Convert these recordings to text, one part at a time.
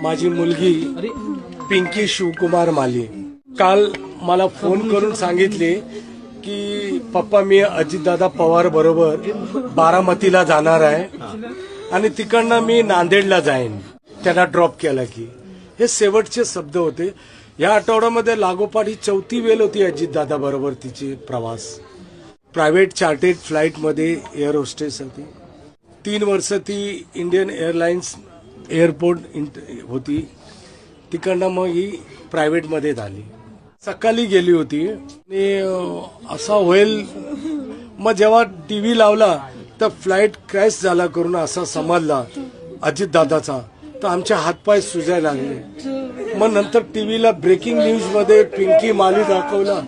माझी मुलगी पिंकी शिवकुमार माली काल मला फोन करून सांगितले की पप्पा मी अजितदादा पवार बरोबर बारामतीला जाणार आहे आणि तिकडनं मी नांदेडला जाईन त्यांना ड्रॉप केला की हे शेवटचे शब्द होते. या आठवड्यामध्ये लागोपाठ ही चौथी वेळ होती अजितदादा बरोबर तिची प्रवास. प्रायव्हेट चार्टेड फ्लाईटमध्ये एअर होस्टेस होती. 3 वर्ष ती इंडियन एअरलाइन्स एअरपोर्ट होती. तिकडनं मग ही प्रायव्हेटमध्ये झाली. सकाळी गेली होती आणि असा होईल मग जेव्हा टीव्ही लावला तर फ्लाईट क्रॅश झाला करून असा समजला अजितदादाचा. तर आमचे हातपाय सुजायला लागले. मग नंतर टीव्हीला ब्रेकिंग न्यूज मध्ये पिंकी माली दाखवला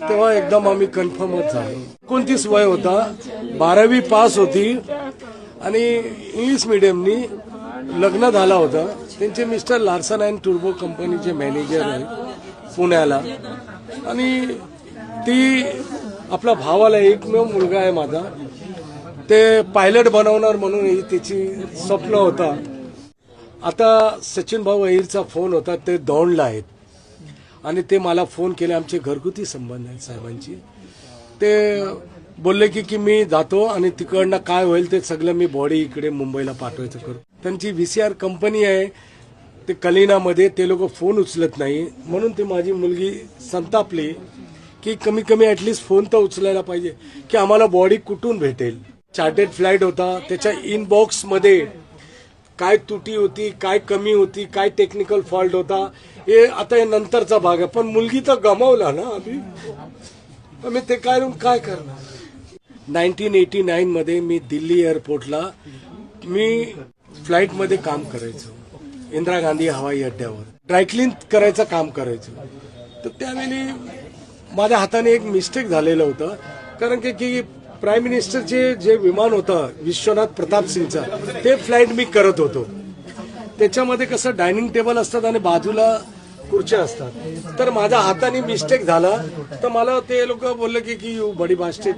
तेव्हा एकदम आम्ही कन्फर्मच झालो. 29 वय होता, 12वी पास होती आणि इंग्लिश मिडियमनी लग्न झाला होता. त्यांचे मिस्टर लार्सन अँड टुर्बो कंपनीचे मॅनेजर आहे पुण्याला आणि ती आपला भावाला एकमेव मुलगा आहे माझा. ते पायलट बनवणार म्हणून ही त्याची स्वप्न होता. आता सचिन भाऊ अहिरचा फोन होता, ते दौंडला आहेत आणि ते मला फोन केले. आमचे घरगुती संबंध आहेत साहेबांची. ते बोलले की मी जातो आणि तिकडनं काय होईल ते सगळं मी बॉडी इकडे मुंबईला पाठवायचं करू. त्यांची VCR कंपनी आहे ते कलिनामध्ये. ते लोक फोन उचलत नाही म्हणून ती माझी मुलगी संतापली की कमी कमी ॲटलिस्ट फोन तर उचलायला पाहिजे की आम्हाला बॉडी कुठून भेटेल. चार्टेड फ्लाईट होता, त्याच्या इनबॉक्समध्ये काय त्रुटी होती, काय कमी होती, काय टेक्निकल फॉल्ट होता हे आता हे नंतरचा भाग आहे. पण मुलगी तर गमावला ना आम्ही ते काय करणार. 1989 मध्ये मी दिल्ली एअरपोर्टला मी फ्लाईटमध्ये काम करायचो. इंदिरा गांधी हवाई अड्ड्यावर ड्रायक्लीन करायचं काम करायचो. तर त्यावेळी माझ्या हाताने एक मिस्टेक झालेलं होतं. कारण की प्राईम मिनिस्टरचे जे विमान होतं विश्वनाथ प्रताप सिंगचा ते फ्लाईट मी करत होतो. त्याच्यामध्ये कसं डायनिंग टेबल असतात आणि बाजूला खुर्च्या असतात. तर माझ्या हाताने मिस्टेक झाला तर मला ते लोक बोलले की you bloody bastard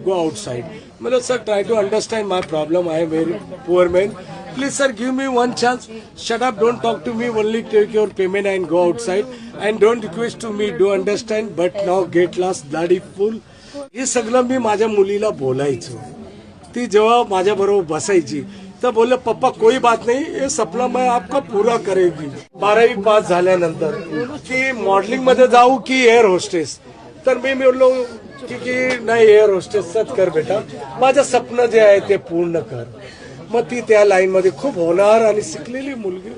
go outside. मतलब sir try to understand my problem. I am very poor man. Please sir, give me one chance. Shut up, don't talk to me, only take your payment and go outside. And don't request to me, do understand, but now get lost, bloody fool. हे सगळं मी माझ्या मुलीला बोलायचो. ती जेव्हा माझ्या बरोबर बसायची तर बोलले पप्पा कोई बात नहीं, ये सपना मैं आपका पूरा करेगी. 12वी पास झाल्यानंतर की मॉडेलिंग मध्ये जाऊ की एअर होस्टेस. तर मी बोललो की नाही एअर होस्टेसच कर बेटा, माझं स्वप्न जे आहे ते पूर्ण कर. मग ती त्या लाईन मध्ये खूप होणार आणि शिकलेली मुलगी